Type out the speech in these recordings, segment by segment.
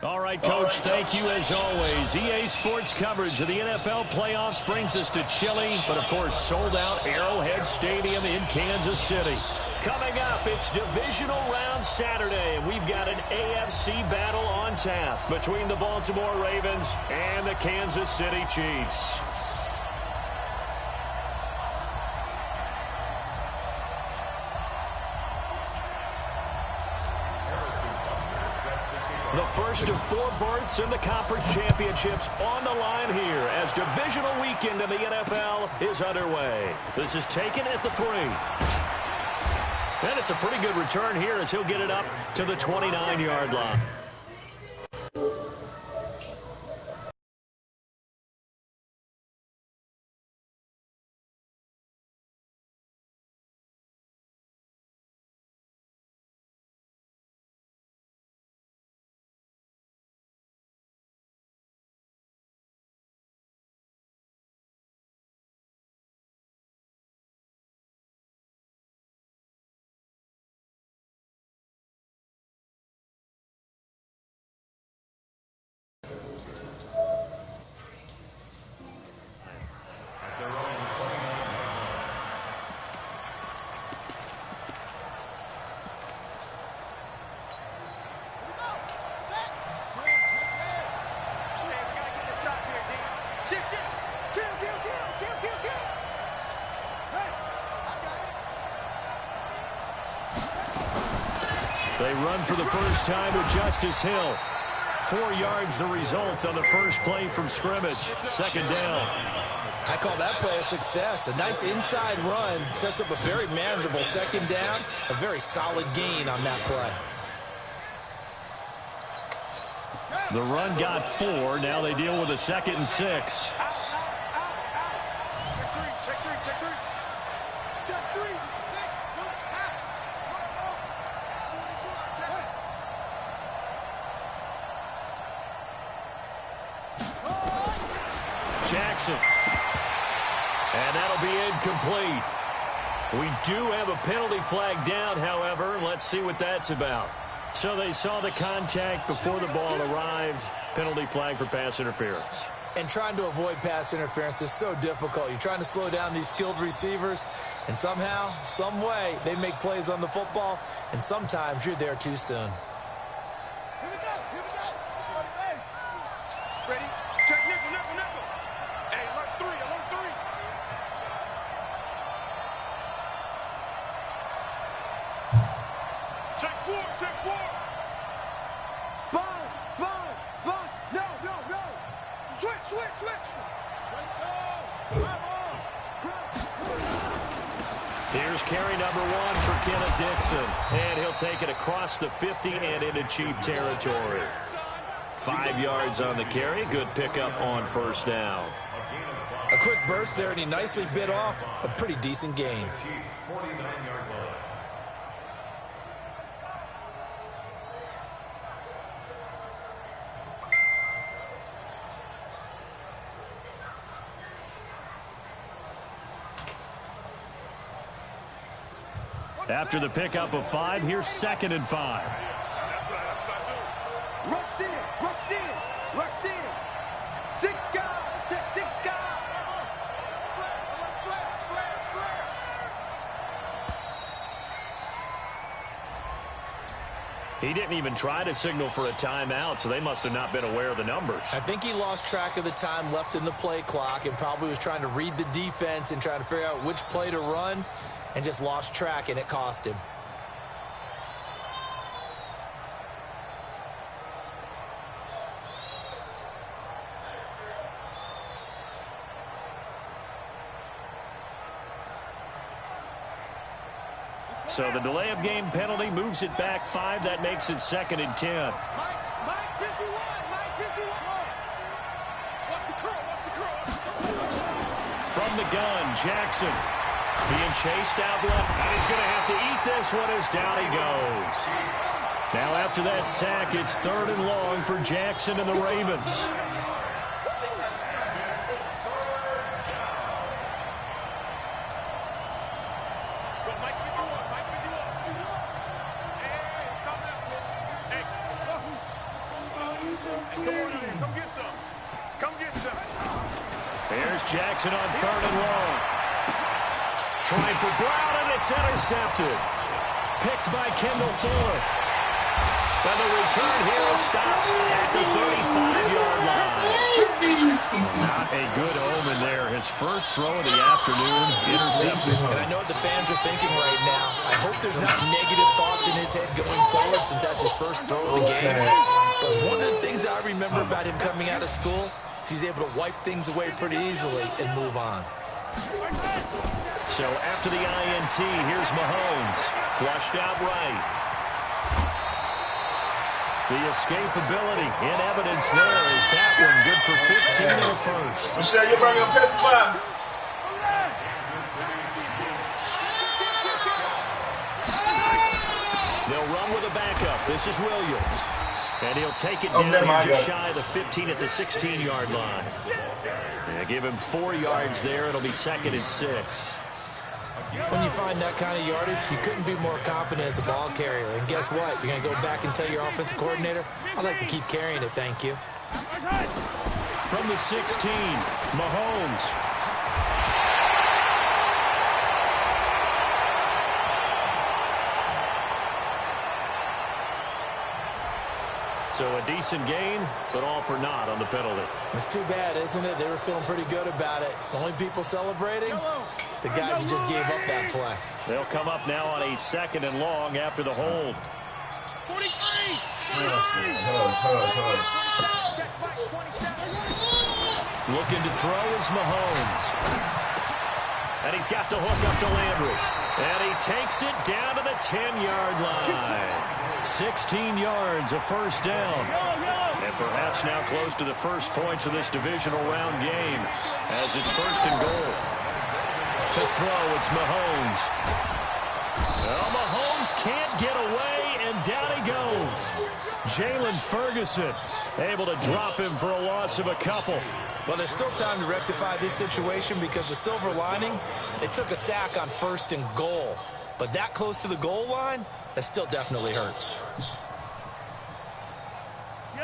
All right, Coach, thank you as always. EA Sports coverage of the NFL playoffs brings us to chilly, but of course sold-out Arrowhead Stadium in Kansas City. Coming up, it's Divisional Round Saturday, and we've got an AFC battle on tap between the Baltimore Ravens and the Kansas City Chiefs. The first of 4 berths in the conference championships on the line here as divisional weekend in the NFL is underway. This is taken at the 3. And it's a pretty good return here as he'll get it up to the 29-yard line. They run for the first time with Justice Hill. 4 yards the result on the first play from scrimmage. Second down. I call that play a success. A nice inside run sets up a very manageable second down. A very solid gain on that play. The run got 4. Now they deal with a 2nd and 6. Jackson. And that'll be incomplete. We do have a penalty flag down, however. Let's see what that's about. So they saw the contact before the ball arrived. Penalty flag for pass interference. And trying to avoid pass interference is so difficult. You're trying to slow down these skilled receivers, and somehow, some way, they make plays on the football, and sometimes you're there too soon. Here we go. Here we go. Ready? Check nickel, nickel, nickel. Hey, alert 3, alert 3. Check 4, check 4. Sponge, sponge, sponge. No, no, no. Switch, switch, switch. Let's go. Come on. Here's carry number 1 for Kenneth Dixon. And he'll take it across the 50 and into Chief territory. 5 yards on the carry. Good pickup on first down. A quick burst there, and he nicely bit off a pretty decent gain. After the pickup of 5, here's 2nd and 5. Rush in, rush in, rush in. 6 guys, check 6 guys. He didn't even try to signal for a timeout, so they must have not been aware of the numbers. I think he lost track of the time left in the play clock and probably was trying to read the defense and trying to figure out which play to run, and just lost track, and it cost him. So the delay of game penalty moves it back 5. That makes it 2nd and 10. Mike 51, Mike 51. Watch the curl, watch the curl, watch the curl. From the gun, Jackson. Being chased out left, and he's going to have to eat this one as down he goes. Now after that sack, it's 3rd and long for Jackson and the Ravens. Come on in there. Come get some. Come get some. Here's Jackson on 3rd and long. Trying for Brown, and it's intercepted. Picked by Kendall Fuller. And the return here is stopped at the 35-yard line. Not a good omen there. His first throw of the afternoon intercepted. And I know what the fans are thinking right now. I hope there's not negative thoughts in his head going forward since that's his first throw of the game. But one of the things I remember about him coming out of school is he's able to wipe things away pretty easily and move on. So after the INT, here's Mahomes. Flushed out right. The escapability in evidence there is that one good for 15 in the first. Michelle, you bring up PS4. They'll run with a backup. This is Williams. And he'll take it down just shy of the 15 at the 16-yard line. They give him 4 yards there. It'll be 2nd and 6. When you find that kind of yardage, you couldn't be more confident as a ball carrier. And guess what? You're going to go back and tell your offensive coordinator, I'd like to keep carrying it, thank you. From the 16, Mahomes. So a decent gain, but all for naught on the penalty. It's too bad, isn't it? They were feeling pretty good about it. The only people celebrating, the guys who just gave up that play. They'll come up now on a 2nd and long after the hold. 43. Looking to throw is Mahomes. And he's got the hook up to Landry. And he takes it down to the 10-yard line. 16 yards, a first down. And perhaps now close to the first points of this divisional round game as it's 1st and goal. To throw, it's Mahomes. Well, Mahomes can't get away, and down he goes. Jalen Ferguson able to drop him for a loss of a couple. Well, there's still time to rectify this situation because the silver lining, they took a sack on 1st and goal. But that close to the goal line, that still definitely hurts.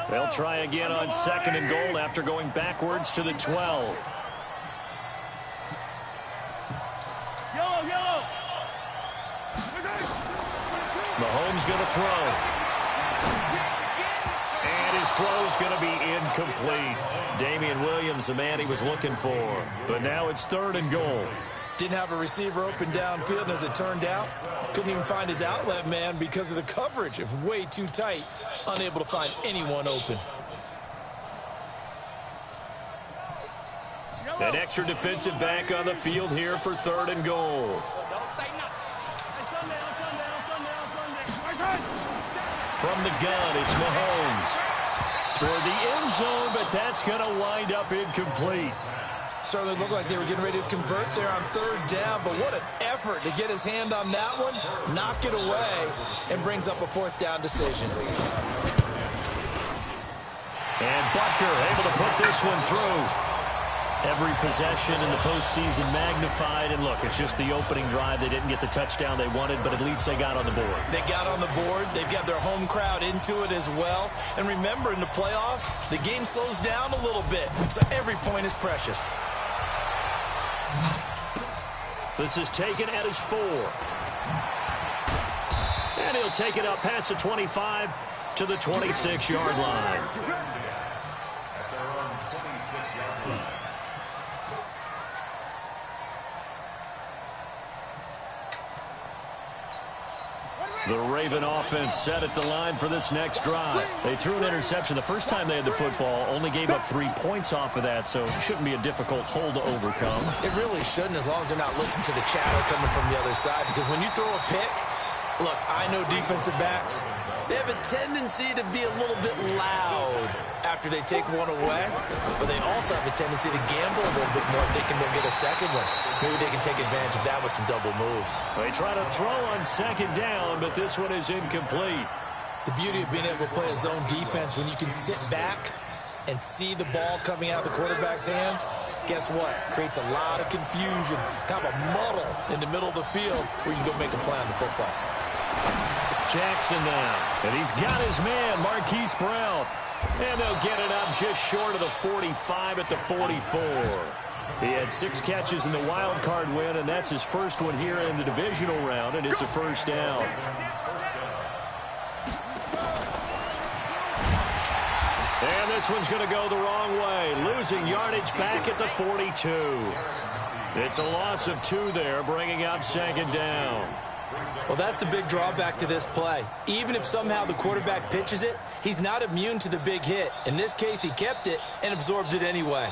They'll try again on 2nd and goal after going backwards to the 12. Mahomes going to throw. And his throw's going to be incomplete. Damian Williams, the man he was looking for. But now it's 3rd and goal. Didn't have a receiver open downfield, and as it turned out, couldn't even find his outlet man because of the coverage. It was way too tight, unable to find anyone open. An extra defensive back on the field here for 3rd and goal. From the gun, it's Mahomes. Toward the end zone, but that's going to wind up incomplete. Certainly looked like they were getting ready to convert there on 3rd down, but what an effort to get his hand on that one, knock it away, and brings up a 4th down decision. And Butker able to put this one through. Every possession in the postseason magnified, and look, it's just the opening drive. They didn't get the touchdown they wanted, but at least they got on the board. They got on the board. They've got their home crowd into it as well. And remember, in the playoffs, the game slows down a little bit, so every point is precious. This is taken at his 4. And he'll take it up past the 25 to the 26-yard line. The Raven offense set at the line for this next drive. They threw an interception the first time they had the football, only gave up 3 points off of that, so it shouldn't be a difficult hole to overcome. It really shouldn't, as long as they're not listening to the chatter coming from the other side, because when you throw a pick, look, I know defensive backs, they have a tendency to be a little bit loud after they take one away, but they also have a tendency to gamble a little bit more thinking they'll get a second one. Maybe they can take advantage of that with some double moves. They try to throw on 2nd down, but this one is incomplete. The beauty of being able to play a zone defense, when you can sit back and see the ball coming out of the quarterback's hands, guess what? Creates a lot of confusion, kind of a muddle in the middle of the field where you can go make a play on the football. Jackson now, and he's got his man, Marquise Brown. And they'll get it up just short of the 45 at the 44. He had 6 catches in the wild card win, and that's his first one here in the divisional round, and it's a first down. And this one's going to go the wrong way, losing yardage back at the 42. It's a loss of 2 there, bringing up second down. Well, that's the big drawback to this play. Even if somehow the quarterback pitches it, he's not immune to the big hit. In this case, he kept it and absorbed it anyway.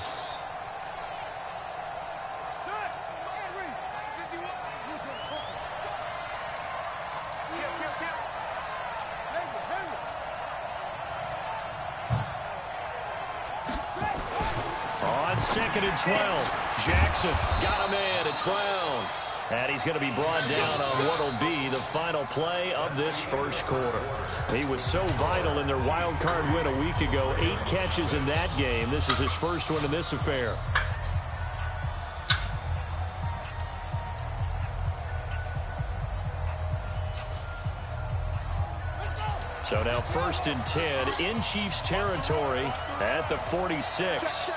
On 2nd and 12, Jackson got him in. It's Brown. And he's going to be brought down on what will be the final play of this first quarter. He was so vital in their wild card win a week ago. 8 catches in that game. This is his first one in this affair. So now 1st and 10 in Chiefs territory at the 46.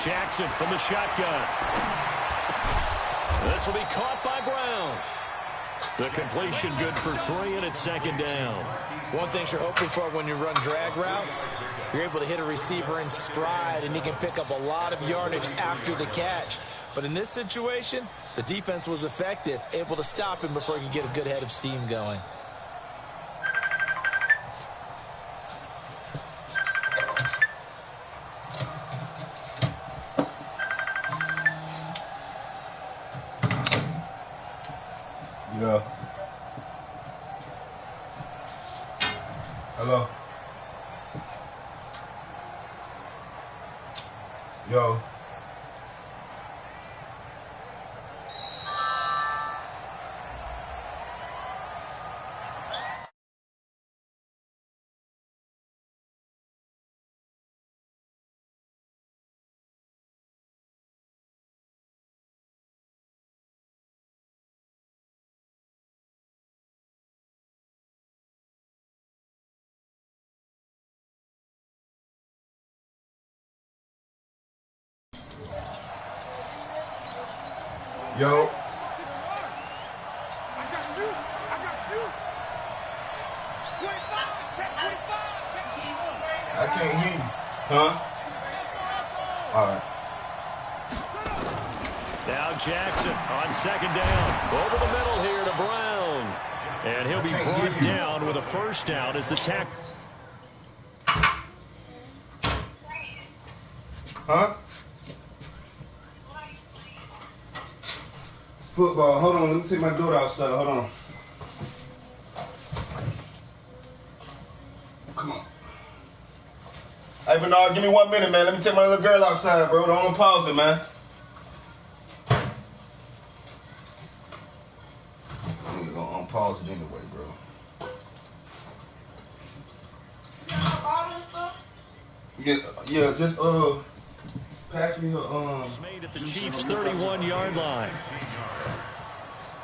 Jackson from the shotgun. This will be caught by Brown. The completion good for 3, and it's second down. One thing you're hoping for when you run drag routes, you're able to hit a receiver in stride, and he can pick up a lot of yardage after the catch. But in this situation, the defense was effective, able to stop him before he could get a good head of steam going. Yeah. Hello. Yo. Yo. I got you. 25. Check 25. I can't hear you. Huh? All right. Now Jackson on second down. Over the middle here to Brown. And he'll be brought down with a first down as the tackle. Huh? Football. Hold on. Let me take my goat outside. Hold on. Come on. Hey, Bernard, give me 1 minute, man. Let me take my little girl outside, bro. Don't pause it, man. I'm gonna unpause it anyway, bro. Yeah, just pass me your It's made at the Chiefs' 31-yard line.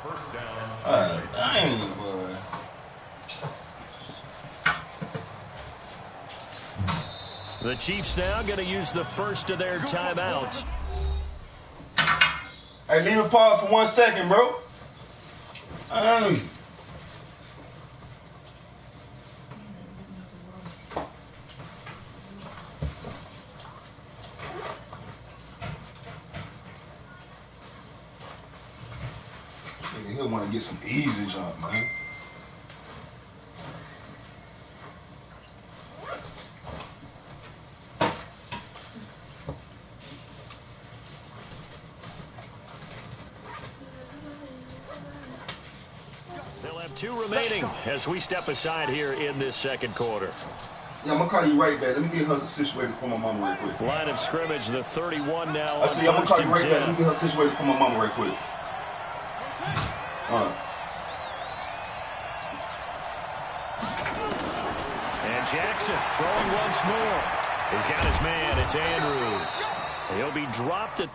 First down. Dang, boy. The Chiefs now going to use the first of their timeouts. Hey, leave it pause for 1 second, bro. He'll want to get some easy jump, man. They'll have 2 remaining as we step aside here in this second quarter. Yeah, I'm going to call you right back. Let me get her situated for my mama right quick. Line of scrimmage, the 31 now. I see, I'm going to call you right back. Let me get her situated for my mama right quick. All right. And Jackson throwing once more. He's got his man. It's Andrews. He'll be dropped at...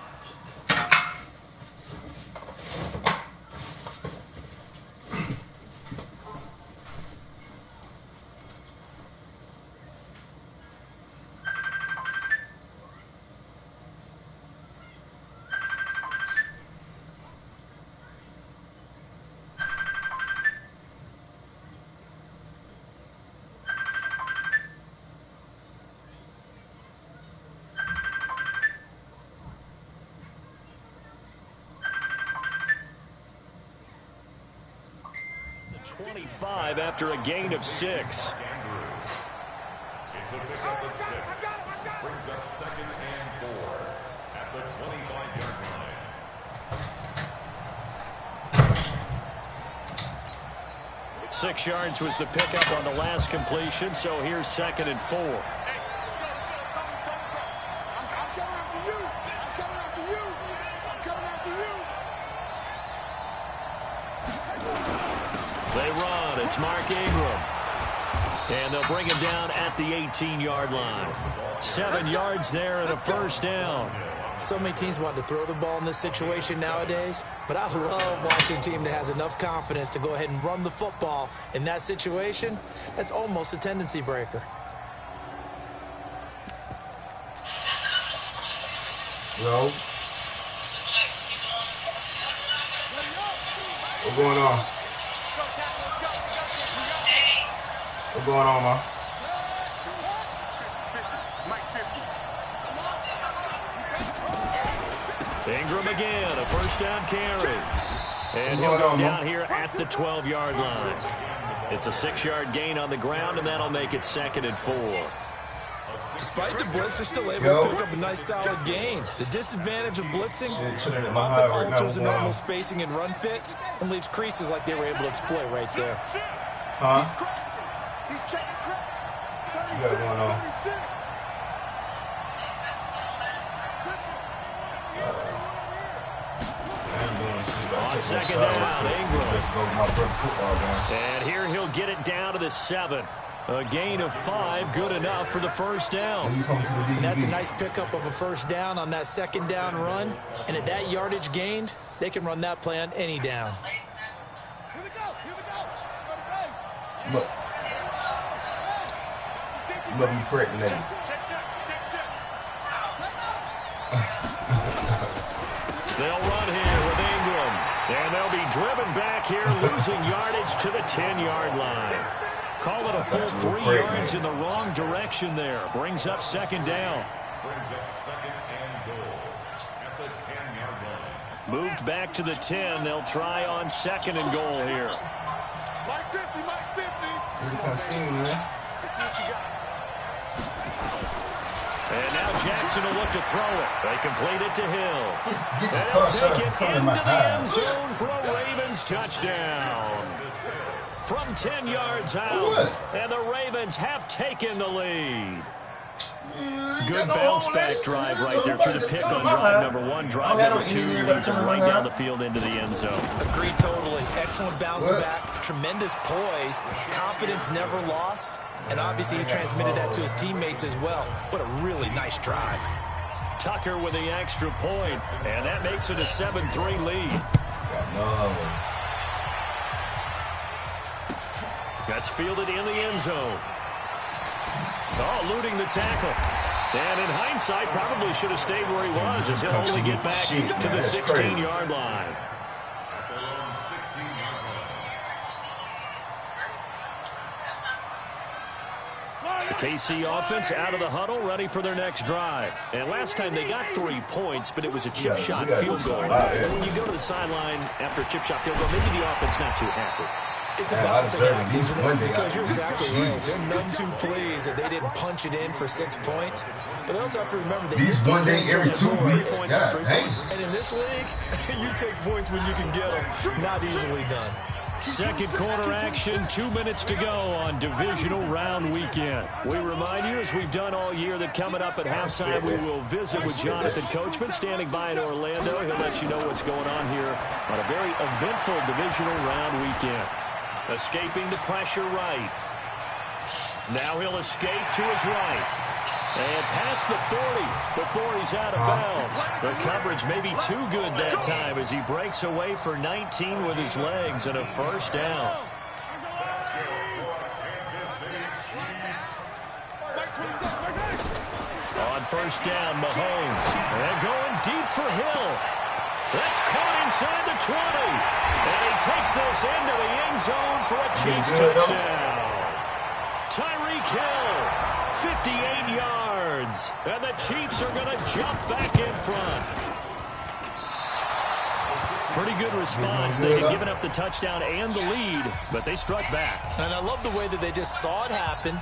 25 after a gain of 6. It's a pickup of 6. Brings up 2nd and 4 at the 25-yard line. 6 yards was the pickup on the last completion, so here's 2nd and 4. I'm coming after you. I'm coming after you. I'm coming after you. They run. It's Mark Ingram. And they'll bring him down at the 18-yard line. 7 yards there and a first down. So many teams want to throw the ball in this situation nowadays, but I love watching a team that has enough confidence to go ahead and run the football in that situation. That's almost a tendency breaker. Yo. What's going on? What's going on, man? Ingram again, a first down carry. And he'll go down here at the 12-yard line. It's a 6-yard gain on the ground, and that'll make it 2nd and 4. Despite the blitz, they're still able to pick up a nice solid gain. The disadvantage of blitzing often alters the normal spacing and run fits and leaves creases like they were able to exploit right there. Huh? He's checking credit. You got it going on. On 2nd down, Ingram. Let's go my football game. And here he'll get it down to the 7. A gain of 5, good enough for the first down. When you come to the DB. That's a nice pickup of a first down on that 2nd down run. And at that yardage gained, they can run that play on any down. Here we go. Here we go. Look. You better be correct, lady. They'll run here with Ingram. And they'll be driven back here, losing yardage to the 10-yard line. Call it a full 3 yards in the wrong direction there. Brings up 2nd down. Brings up 2nd and goal at the 10-yard line. Moved back to the 10. They'll try on 2nd and goal here. Mike 50, Mike 50. You can't see me, man. Let's see what you got. And now Jackson will look to throw it. They complete it to Hill. Get your And car he'll shut take up. it Come in into my the eye. end zone for a Ravens touchdown. From 10 yards out. What? And the Ravens have taken the lead. Good bounce back drive right there through the pick on drive number 1. Drive number 2 leads them right down the field into the end zone. Agreed totally. Excellent bounce back. Tremendous poise. Confidence never lost. And obviously he transmitted that to his teammates as well. What a really nice drive. Tucker with the extra point. And that makes it a 7-3 lead. No. That's fielded in the end zone. Oh, eluding the tackle. And in hindsight, probably should have stayed where he was as he'll only get back to the 16-yard line. The KC offense out of the huddle, ready for their next drive. And last time they got 3 points, but it was a chip shot field goal. And when you go to the sideline after a chip shot field goal, maybe the offense not too happy. It's a balancing act, isn't it? Because you're exactly right. They're none too pleased that they didn't punch it in for 6 points. But they also have to remember they These did one day get every 2 weeks. points God dang. And in this league, you take points when you can get them. Not easily done. Second quarter action, 2 minutes to go on divisional round weekend. We remind you, as we've done all year, that coming up at halftime, we will visit with Jonathan Coachman, standing by in Orlando. He'll let you know what's going on here on a very eventful divisional round weekend. Escaping the pressure right. Now he'll escape to his right. And past the 40 before he's out of bounds. The coverage may be too good that time as he breaks away for 19 with his legs and a first down. On first down, Mahomes. And going deep for Hill. That's caught inside the 20. And he takes this into the end zone for a Chiefs touchdown. Tyreek Hill, 58 yards. And the Chiefs are going to jump back in front. Pretty good response. They had given up the touchdown and the lead, but they struck back. And I love the way that they just saw it happen.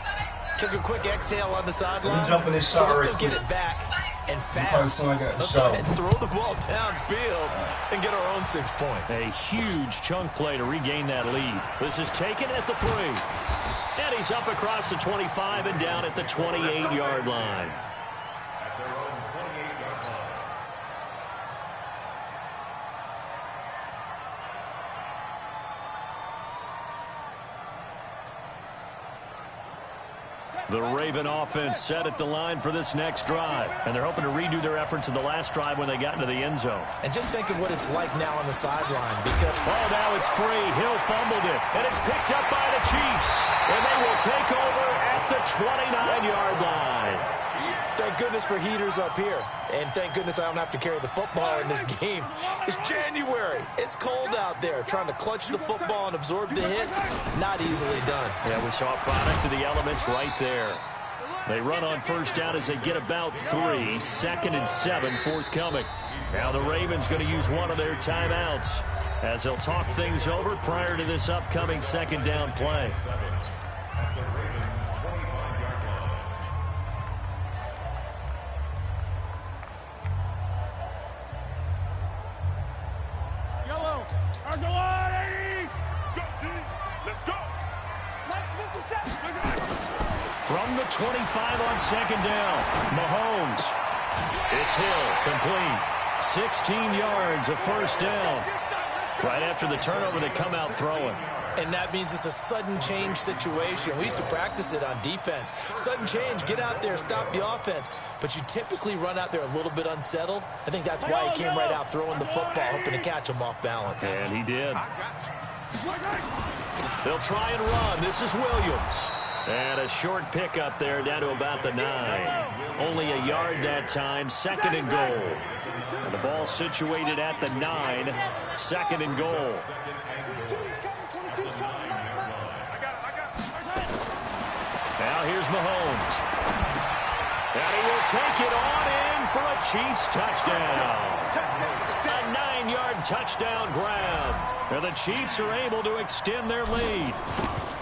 Took a quick exhale on the sideline. So let's go get it back and fast. Let's go ahead and throw the ball downfield and get our own 6 points. A huge chunk play to regain that lead. This is taken at the 3. And he's up across the 25 and down at the 28-yard line. The Raven offense set at the line for this next drive. And they're hoping to redo their efforts in the last drive when they got into the end zone. And just think of what it's like now on the sideline. Because now it's free. Hill fumbled it. And it's picked up by the Chiefs. And they will take over at the 29-yard line. Thank goodness for heaters up here. And thank goodness I don't have to carry the football in this game. It's January. It's cold out there. Trying to clutch the football and absorb the hits, not easily done. Yeah, we saw a product of the elements right there. They run on first down as they get about 3. 2nd and 7 forthcoming. Now the Ravens going to use one of their timeouts as they'll talk things over prior to this upcoming 2nd down play. From the 25 on 2nd down, Mahomes. It's Hill, complete. 16 yards, a first down. Right after the turnover, they come out throwing. And that means it's a sudden change situation. We used to practice it on defense. Sudden change, get out there, stop the offense. But you typically run out there a little bit unsettled. I think that's why he came right out throwing the football, hoping to catch him off balance. And he did. They'll try and run. This is Williams. And a short pickup there down to about the 9. Only a yard that time, 2nd and goal. And the ball situated at the 9, 2nd and goal. Now here's Mahomes. And he will take it on in for a Chiefs touchdown. A 9-yard touchdown grab. And the Chiefs are able to extend their lead.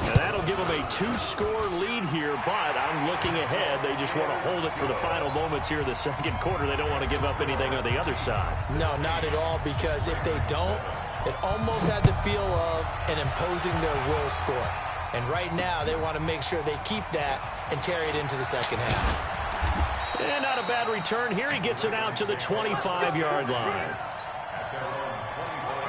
And that'll give them a 2-score lead here, but I'm looking ahead. They just want to hold it for the final moments here in the 2nd quarter. They don't want to give up anything on the other side. No, not at all, because if they don't, it almost had the feel of an imposing their will score. And right now, they want to make sure they keep that and carry it into the 2nd half. And not a bad return here. He gets it out to the 25-yard line.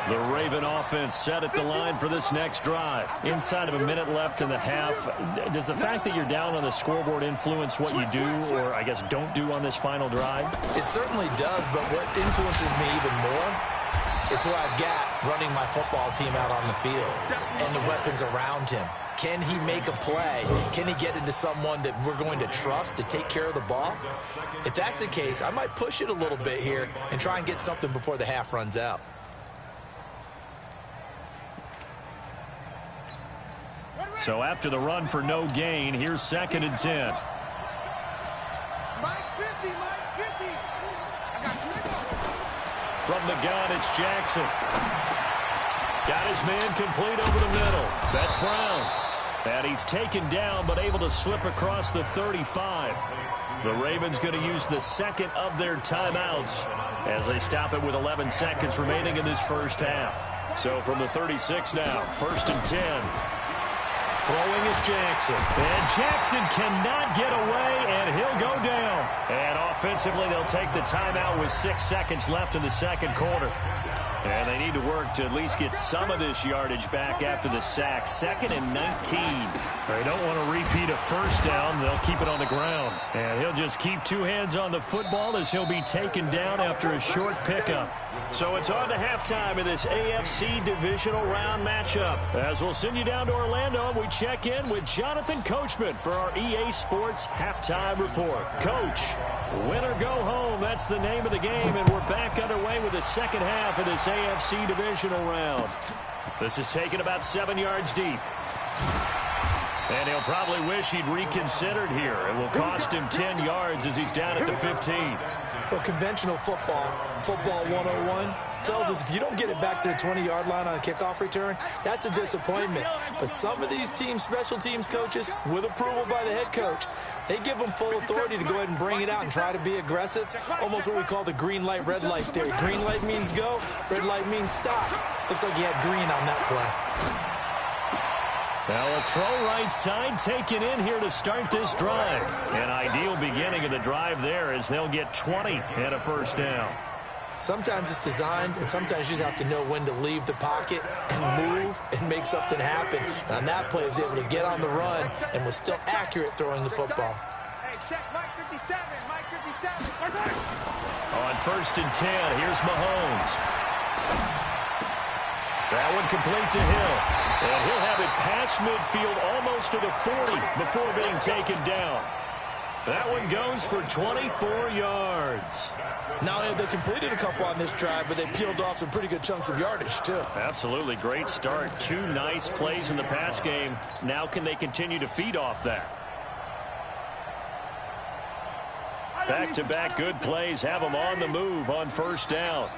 The Raven offense set at the line for this next drive. Inside of a minute left in the half. Does the fact that you're down on the scoreboard influence what you do, or I guess don't do on this final drive? It certainly does, but what influences me even more is who I've got running my football team out on the field and the weapons around him. Can he make a play? Can he get into someone that we're going to trust to take care of the ball? If that's the case, I might push it a little bit here and try and get something before the half runs out. So after the run for no gain, here's 2nd and 10. Mike's 50, Mike's 50. I got you. From the gun, it's Jackson. Got his man complete over the middle. That's Brown. And he's taken down, but able to slip across the 35. The Ravens going to use the 2nd of their timeouts as they stop it with 11 seconds remaining in this first half. So from the 36 now, 1st and 10. Throwing is Jackson. And Jackson cannot get away, and he'll go down. And offensively, they'll take the timeout with 6 seconds left in the 2nd quarter. And they need to work to at least get some of this yardage back after the sack. 2nd and 19. They don't want to repeat a first down. They'll keep it on the ground. And he'll just keep 2 hands on the football as he'll be taken down after a short pickup. So it's on to halftime in this AFC divisional round matchup. As we'll send you down to Orlando, and we check in with Jonathan Coachman for our EA Sports Halftime Report. Coach, win or go home, that's the name of the game, and we're back underway with the 2nd half of this AFC divisional round. This is taken about 7 yards deep. And he'll probably wish he'd reconsidered here. It will cost him 10 yards as he's down at the 15. Well, conventional football 101, tells us if you don't get it back to the 20-yard line on a kickoff return, that's a disappointment. But some of these special teams coaches, with approval by the head coach, they give them full authority to go ahead and bring it out and try to be aggressive, almost what we call the green light, red light theory. Green light means go, red light means stop. Looks like he had green on that play. Now a throw right side taken in here to start this drive. An ideal beginning of the drive there as they'll get 20 and a first down. Sometimes it's designed, and sometimes you just have to know when to leave the pocket and move and make something happen. And on that play, he was able to get on the run and was still accurate throwing the football. Hey, check Mike 57, Mike 57. On 1st and 10, here's Mahomes. That one complete to Hill. And he'll have it past midfield almost to the 40 before being taken down. That one goes for 24 yards. Not only have they completed a couple on this drive, but they peeled off some pretty good chunks of yardage, too. Absolutely great start. 2 nice plays in the pass game. Now can they continue to feed off that? Back-to-back good plays have them on the move on 1st down.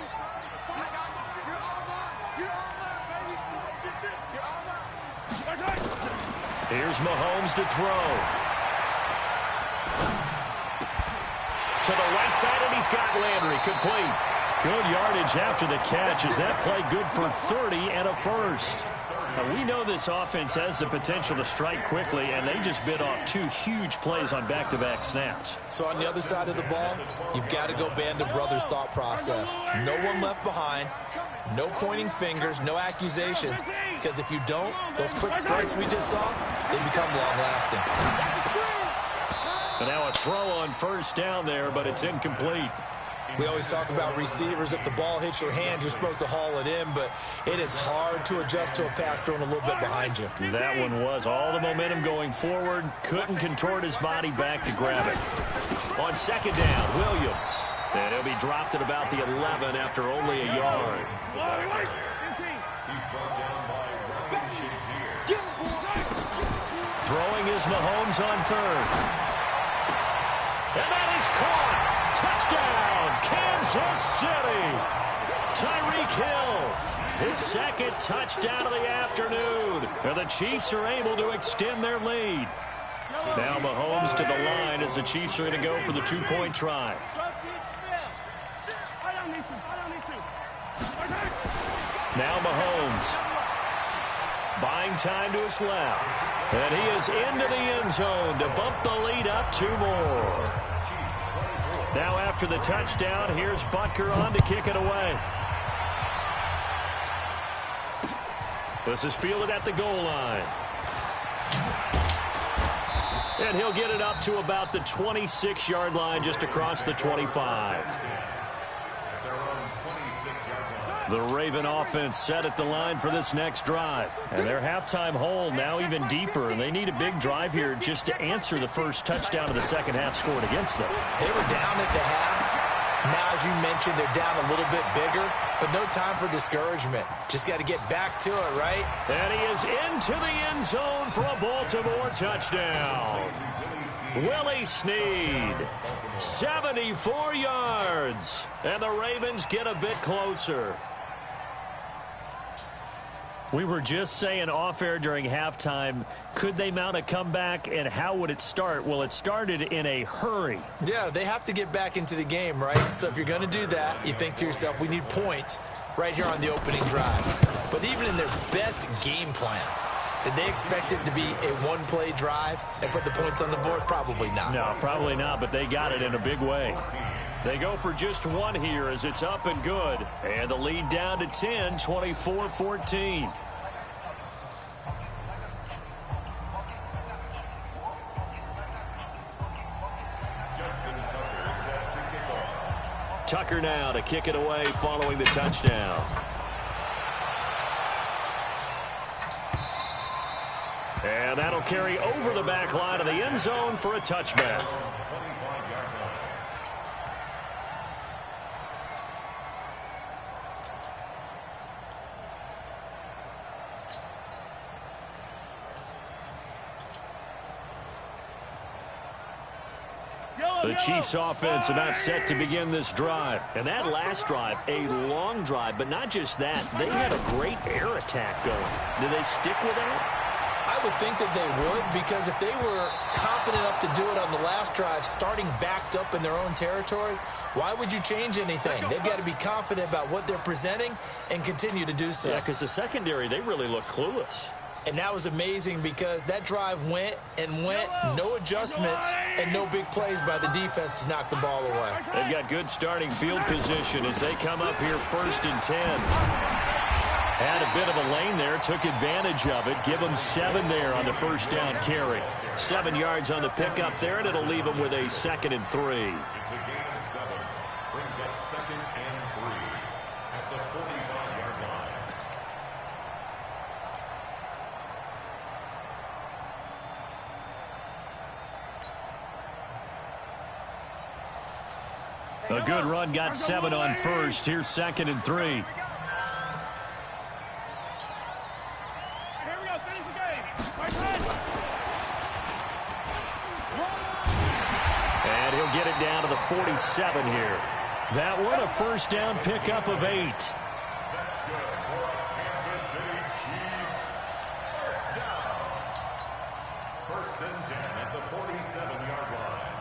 Here's Mahomes to throw. To the right side, and he's got Landry complete. Good yardage after the catch. Is that play good for 30 and a first? Now, we know this offense has the potential to strike quickly, and they just bit off 2 huge plays on back-to-back snaps. So on the other side of the ball, you've got to go Band of Brothers thought process. No one left behind. No pointing fingers, no accusations, because if you don't, those quick strikes we just saw, they become long-lasting. And now a throw on 1st down there, but it's incomplete. We always talk about receivers. If the ball hits your hand, you're supposed to haul it in, but it is hard to adjust to a pass thrown a little bit behind you. That one was all the momentum going forward. Couldn't contort his body back to grab it. On 2nd down, Williams. And he'll be dropped at about the 11 after only a yard. Throwing is Mahomes on 3rd. And that is caught. Touchdown, Kansas City. Tyreek Hill, his 2nd touchdown of the afternoon. And the Chiefs are able to extend their lead. Now Mahomes to the line as the Chiefs are going to go for the 2-point try. Now Mahomes. Buying time to his left. And he is into the end zone to bump the lead up 2 more. Now after the touchdown, here's Butker on to kick it away. This is fielded at the goal line. And he'll get it up to about the 26-yard line just across the 25. The Raven offense set at the line for this next drive. And their halftime hole now even deeper. And they need a big drive here just to answer the first touchdown of the second half scored against them. They were down at the half. Now, as you mentioned, they're down a little bit bigger. But no time for discouragement. Just got to get back to it, right? And he is into the end zone for a Baltimore touchdown. Willie Snead, 74 yards. And the Ravens get a bit closer. We were just saying off-air during halftime, could they mount a comeback, and how would it start? Well, it started in a hurry. Yeah, they have to get back into the game, right? So if you're going to do that, you think to yourself, we need points right here on the opening drive. But even in their best game plan, did they expect it to be a one-play drive and put the points on the board? Probably not. No, probably not, but they got it in a big way. They go for just 1 here as it's up and good. And the lead down to 10, 24-14. Tucker now to kick it away following the touchdown. And that'll carry over the back line of the end zone for a touchback. Yellow. The Chiefs offense about set to begin this drive. And that last drive, a long drive, but not just that. They had a great air attack going. Do they stick with that? I would think that they would, because if they were confident enough to do it on the last drive, starting backed up in their own territory, why would you change anything? They've got to be confident about what they're presenting and continue to do so. Yeah, because the secondary, they really looked clueless. And that was amazing because that drive went and went, no adjustments, and no big plays by the defense to knock the ball away. They've got good starting field position as they come up here 1st and 10. Had a bit of a lane there, took advantage of it. Give them 7 there on the first down carry. 7 yards on the pickup there, and it'll leave them with a 2nd and 3. Brings up 2nd and 3 at the 45-yard line. A good run, got 7 on first. Here's 2nd and 3. And he'll get it down to the 47 here. That one a first down pickup of 8. That's good for a Kansas City Chiefs. First down. 1st and 10 at the 47-yard line.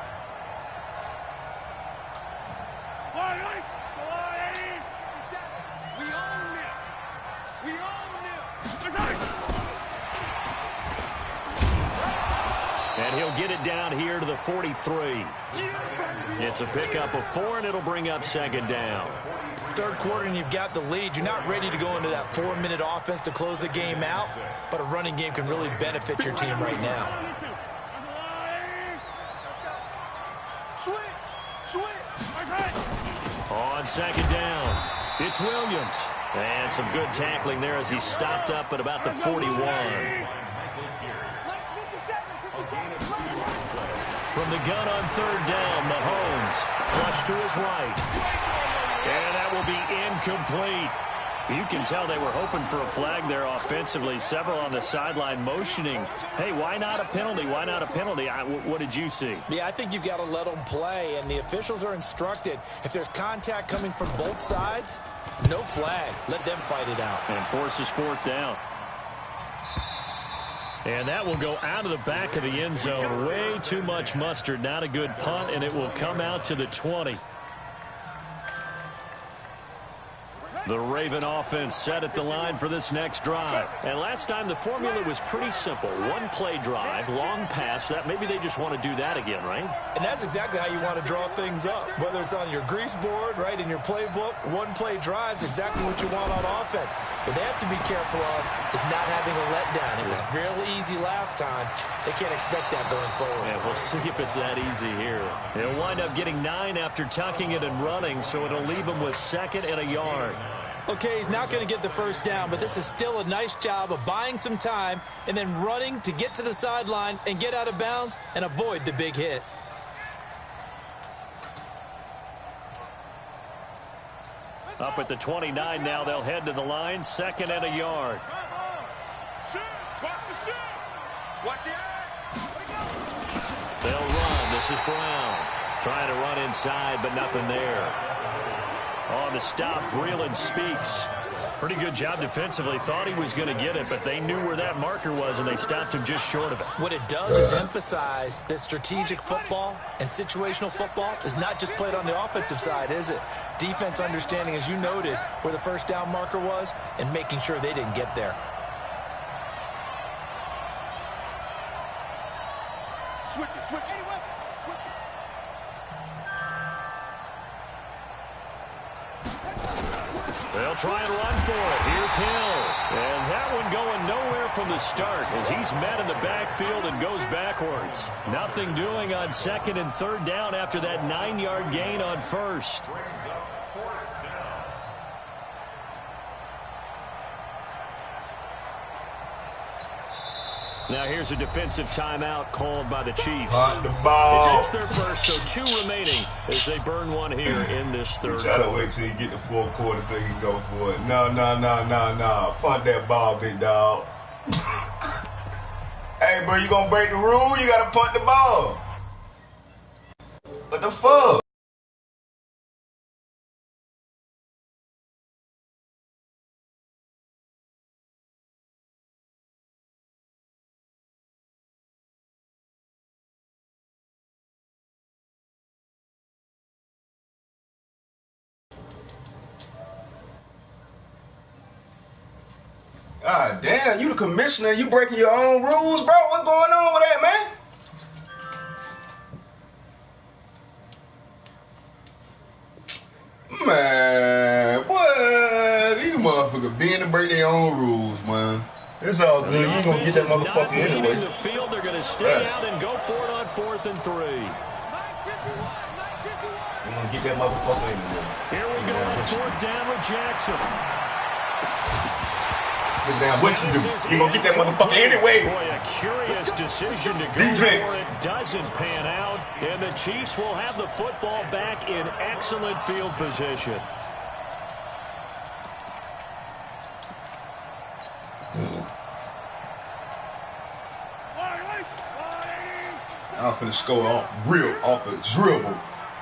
We own them. We own them. And he'll get it down here to the 43. It's a pickup of 4, and it'll bring up 2nd down. Third quarter and you've got the lead. You're not ready to go into that 4-minute offense to close the game out, but a running game can really benefit your team right now. On 2nd down, it's Williams. And some good tackling there as he stopped up at about the 41. From the gun on 3rd down, Mahomes flush to his right. And that will be incomplete. You can tell they were hoping for a flag there offensively. Several on the sideline motioning, hey, why not a penalty? Why not a penalty? What did you see? Yeah, I think you've got to let them play, and the officials are instructed. If there's contact coming from both sides, no flag. Let them fight it out. And forces 4th down. And that will go out of the back of the end zone. Way too much mustard. Not a good punt, and it will come out to the 20. The Raven offense set at the line for this next drive. And last time the formula was pretty simple. 1-play drive, long pass. That maybe they just want to do that again, right? And that's exactly how you want to draw things up. Whether it's on your grease board, right, in your playbook, 1-play drive's exactly what you want on offense. But they have to be careful of is not having a letdown. It was real easy last time. They can't expect that going forward. Yeah, we'll see if it's that easy here. They'll wind up getting 9 after tucking it and running, so it'll leave them with 2nd and a yard. Okay, he's not going to get the first down, but this is still a nice job of buying some time and then running to get to the sideline and get out of bounds and avoid the big hit. Up at the 29 now, they'll head to the line, 2nd and a yard. They'll run. This is Brown. Trying to run inside, but nothing there. On the stop, Breeland speaks. Pretty good job defensively. Thought he was going to get it, but they knew where that marker was, and they stopped him just short of it. What it does is emphasize that strategic football and situational football is not just played on the offensive side, is it? Defense understanding, as you noted, where the first down marker was and making sure they didn't get there. Switch it, switch it. Switch it. They'll try and run for it. Here's Hill. And that one going nowhere from the start as he's met in the backfield and goes backwards. Nothing doing on 2nd and 3rd down after that 9-yard gain on 1st. Now here's a defensive timeout called by the Chiefs. Punt the ball. It's just their first, so 2 remaining as they burn one here in this third Try to quarter. wait till you get the 4th quarter so you can go for it. No. Punt that ball, big dog. Hey, bro, you gonna break the rule? You gotta punt the ball. the fuck? God damn, you the commissioner, you breaking your own rules, bro? What's going on with that, man? Man, what? These motherfuckers being to break their own rules, man. It's all good. You ain't gonna get that motherfucker anyway. The field, they're gonna stay out and go for it on 4th and 3. You're gonna get that motherfucker anyway. Here we go on 4th down with Jackson. But now what you do? You gonna get that motherfucker anyway. Boy, a curious decision to go for it. Doesn't pan out, and the Chiefs will have the football back in excellent field position. I'm finna score off the dribble.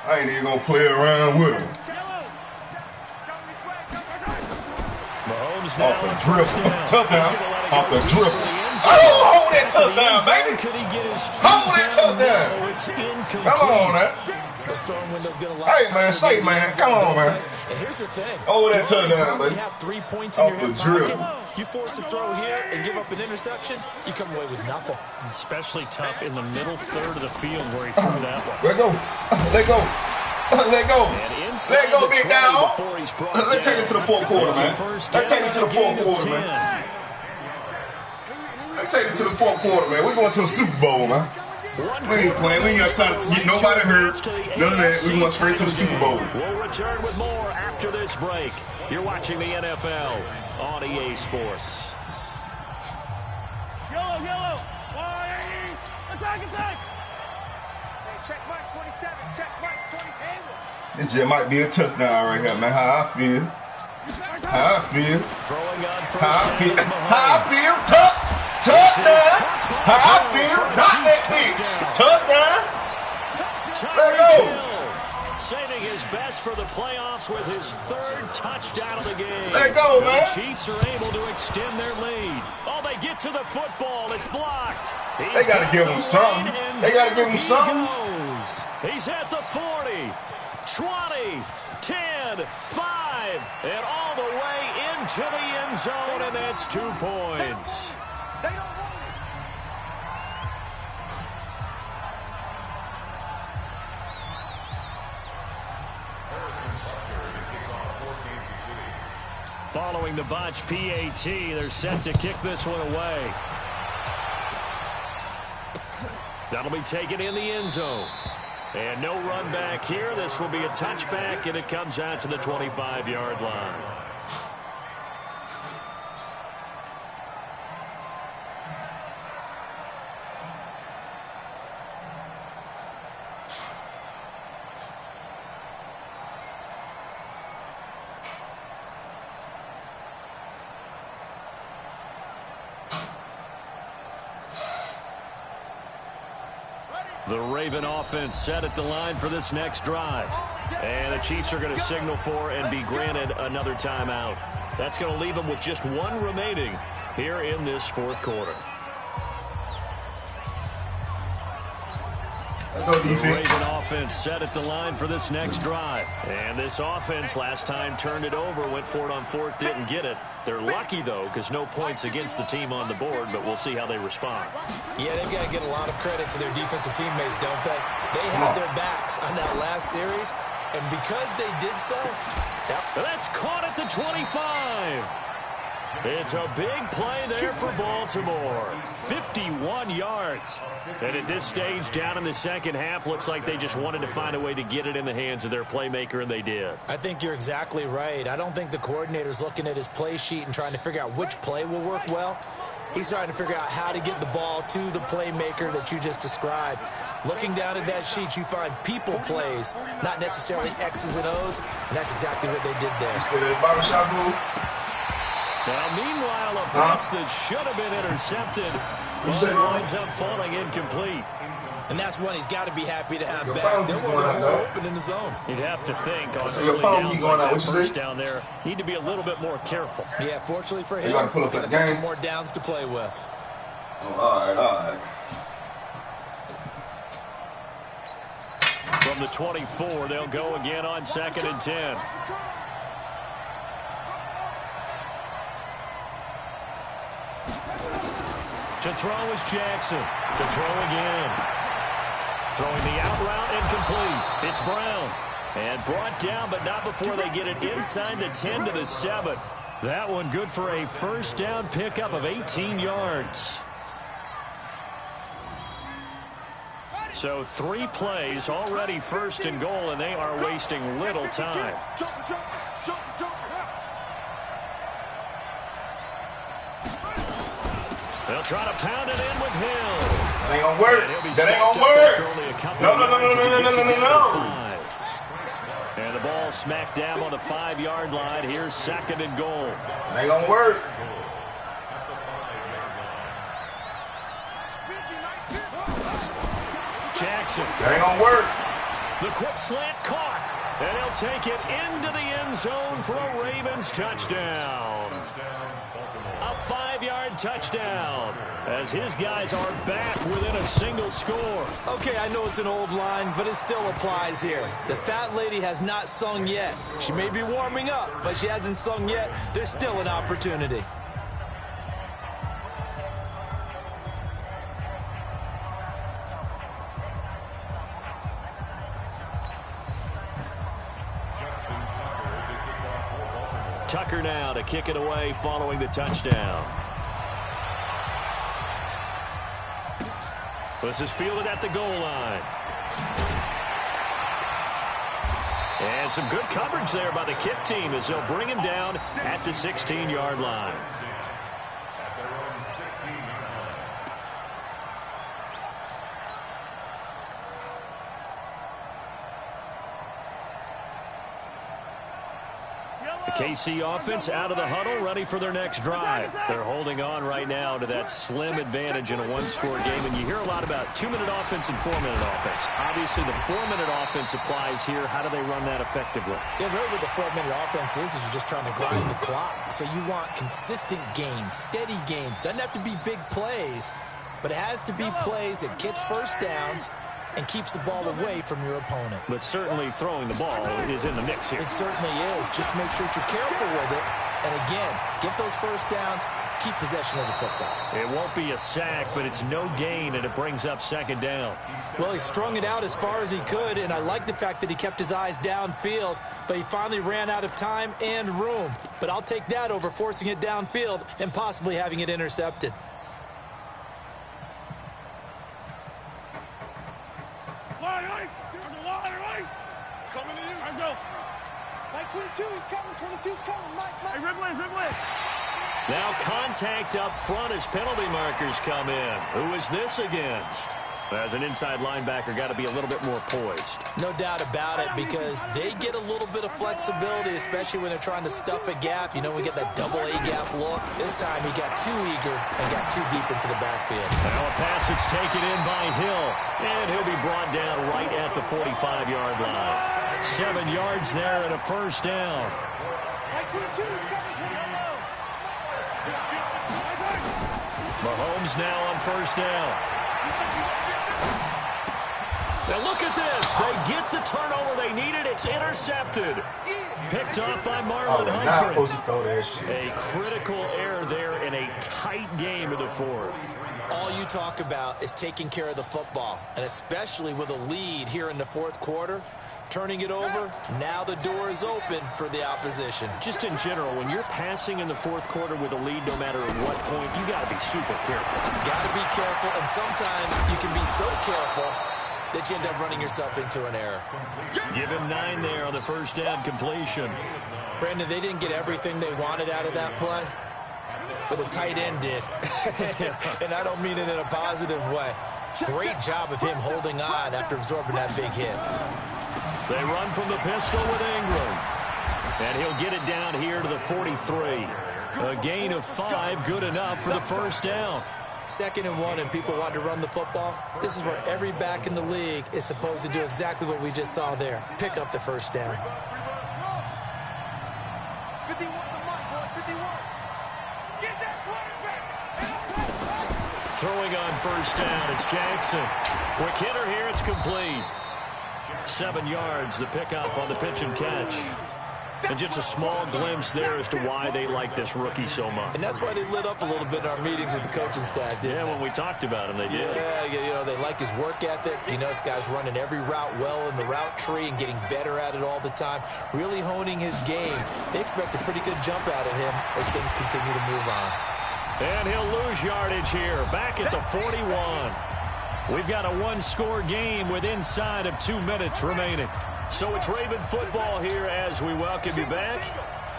I ain't even gonna play around with him. Off the dribble. Touchdown. Off the dribble. Oh, hold that touchdown, baby. Hold that touchdown. Come on, man. Hey, man, say, man. Come on, man. And here's the thing. Hold that touchdown, baby. You have 3 points in Off your the hip dribble. pocket. You force a throw here and give up an interception, you come away with nothing. Especially tough in the middle third of the field where he threw that one. Let go. Let go. Let go. Let go, big dog. Let's take it to the fourth quarter, man. Let's take it to the fourth quarter, man. Let's take it to the fourth quarter, man. We're going to the Super Bowl, man. We ain't playing. We ain't got time to get nobody hurt. None of that. We're going straight to the Super Bowl. We'll return with more after this break. You're watching the NFL on EA Sports. Yellow. Attack. Hey, check Mike 27. Check Mike 27. This just might be a touchdown right here, man. How I feel. Throwing on first How I feel. down. How I feel. Touchdown. How I feel. Not that bitch. Touchdown. Let go. Saving his best for the playoffs with his 3rd touchdown of the game. Let go, man. The Chiefs are able to extend their lead. Oh, they get to the football. It's blocked. They got to give him something. They got to give him something. He's at the 40, 20, 10, 5, and all the way into the end zone, and that's 2 points. They don't want it. Following the botch PAT, they're set to kick this one away. That'll be taken in the end zone. And no run back here. This will be a touchback, and it comes out to the 25-yard line. The Raven offense set at the line for this next drive. And the Chiefs are going to signal for and be granted another timeout. That's going to leave them with just 1 remaining here in this 4th quarter. The Raven offense set at the line for this next drive. And this offense last time turned it over, went for it on 4th, didn't get it. They're lucky, though, because no points against the team on the board, but we'll see how they respond. Yeah, they've got to get a lot of credit to their defensive teammates, don't they? They had their backs on that last series, and because they did so... That's caught at the 25. It's a big play there for Baltimore. 51 yards. And at this stage, down in the second half, looks like they just wanted to find a way to get it in the hands of their playmaker, and they did. I think you're exactly right. I don't think the coordinator's looking at his play sheet and trying to figure out which play will work well. He's trying to figure out how to get the ball to the playmaker that you just described. Looking down at that sheet, you find people plays, not necessarily X's and O's, and that's exactly what they did there. Barbershop rule. Now, meanwhile, a pass that should have been intercepted, but winds up falling incomplete. And that's one he's got to be happy to have back. There wasn't a hole open in the zone. You'd have to think on early downs like that first down there, need to be a little bit more careful. Yeah, fortunately for him, got to pull up in the game. More downs to play with. Oh, all right. From the 24, they'll go again on 2nd and 10. To throw is Jackson. To throw again. Throwing the out route incomplete. It's Brown. And brought down, but not before they get it inside the 10 to the 7. That one good for a first down pickup of 18 yards. So 3 plays already first and goal, and they are wasting little time. They'll try to pound it in with Hill. That ain't gonna work. That ain't gonna work. No. And the ball smacked down on the 5-yard line. Here's 2nd and goal. That ain't gonna work. Jackson. That ain't gonna work. The quick slant caught. And he'll take it into the end zone for a Ravens touchdown. A 5-yard touchdown as his guys are back within a single score. Okay, I know it's an old line, but it still applies here. The fat lady has not sung yet. She may be warming up, but she hasn't sung yet. There's still an opportunity. Tucker now to kick it away following the touchdown. This is fielded at the goal line. And some good coverage there by the kick team as they'll bring him down at the 16-yard line. The KC offense out of the huddle, ready for their next drive. They're holding on right now to that slim advantage in a one-score game, and you hear a lot about 2-minute offense and 4-minute offense. Obviously, the 4-minute offense applies here. How do they run that effectively? Yeah, really what the 4-minute offense is you're just trying to grind the clock. So you want consistent gains, steady gains. Doesn't have to be big plays, but it has to be plays that gets first downs and keeps the ball away from your opponent. But certainly throwing the ball is in the mix here. It certainly is. Just make sure that you're careful with it. And again, get those first downs, keep possession of the football. It won't be a sack, but it's no gain, and it brings up 2nd down. Well, he strung it out as far as he could, and I like the fact that he kept his eyes downfield, but he finally ran out of time and room. But I'll take that over forcing it downfield and possibly having it intercepted. Coming to you. I go. Mike 22, he's coming. 22's coming. Mike. Hey, Ridley. Now contact up front as penalty markers come in. Who is this against? As an inside linebacker, got to be a little bit more poised. No doubt about it, because they get a little bit of flexibility, especially when they're trying to stuff a gap. You know, we get that double A-gap look. This time he got too eager and got too deep into the backfield. Now a pass that's taken in by Hill, and he'll be brought down right at the 45-yard line. 7 yards there and a first down. Mahomes now on first down. Now look at this. They get the turnover they needed. It's intercepted. Picked off by Marlon Humphrey. Not supposed to throw that shit. A critical error there in a tight game of the fourth. All you talk about is taking care of the football, and especially with a lead here in the fourth quarter. Turning it over, now the door is open for the opposition. Just in general, when you're passing in the fourth quarter with a lead, no matter at what point, you got to be super careful. Got to be careful, and sometimes you can be so careful that you end up running yourself into an error. Give him 9 there on the first down completion. Brandon, they didn't get everything they wanted out of that play, but the tight end did. And I don't mean it in a positive way. Great job of him holding on after absorbing that big hit. They run from the pistol with Ingram. And he'll get it down here to the 43. A gain of 5, good enough for the first down. 2nd and 1 and people want to run the football, this is where every back in the league is supposed to do exactly what we just saw there. Pick up the first down. 51 to Mike, boys, 51. Get that quarterback. Throwing on first down, it's Jackson. Quick hitter here, it's complete. 7 yards, the pickup on the pitch and catch. And just a small glimpse there as to why they like this rookie so much. And that's why they lit up a little bit in our meetings with the coaching staff, didn't they? When we talked about him, they did. Yeah, they like his work ethic. This guy's running every route well in the route tree and getting better at it all the time, really honing his game. They expect a pretty good jump out of him as things continue to move on. And he'll lose yardage here, back at the 41. We've got a one-score game with inside of 2 minutes remaining. So it's Raven football here as we welcome you back.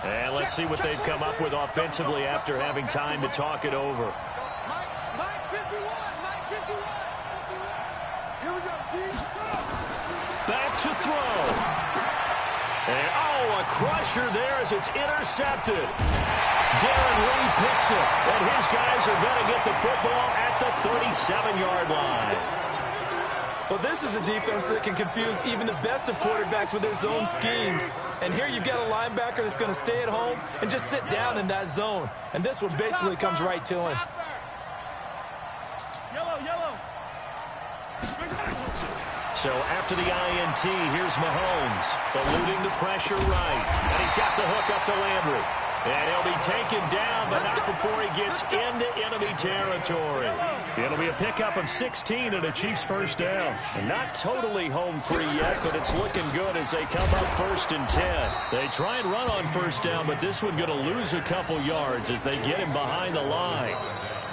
And let's see what they've come up with offensively after having time to talk it over. Mike 51, Mike 51. Here we go, Keith. Back to throw. And, a crusher there as it's intercepted. Darren Lee picks it, and his guys are going to get the football at the 37-yard line. Well, this is a defense that can confuse even the best of quarterbacks with their zone schemes. And here you've got a linebacker that's going to stay at home and just sit down in that zone. And this one basically comes right to him. Yellow. So after the INT, here's Mahomes, eluding the pressure right. And he's got the hook up to Landry. And he'll be taken down, but not before he gets into enemy territory. It'll be a pickup of 16 and a Chiefs first down. And not totally home free yet, but it's looking good as they come up 1st and 10. They try and run on first down, but this one going to lose a couple yards as they get him behind the line.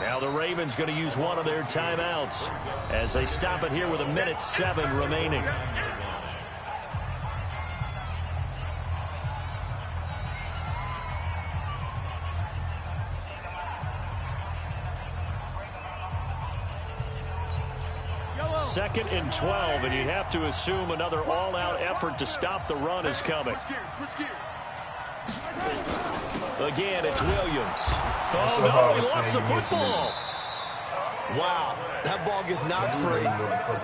Now the Ravens going to use one of their timeouts as they stop it here with 1:07 remaining. Second and 12, and you'd have to assume another all-out effort to stop the run is coming. Switch gears. Again, it's Williams. Oh, no, he lost the football. Wow, that ball gets knocked free,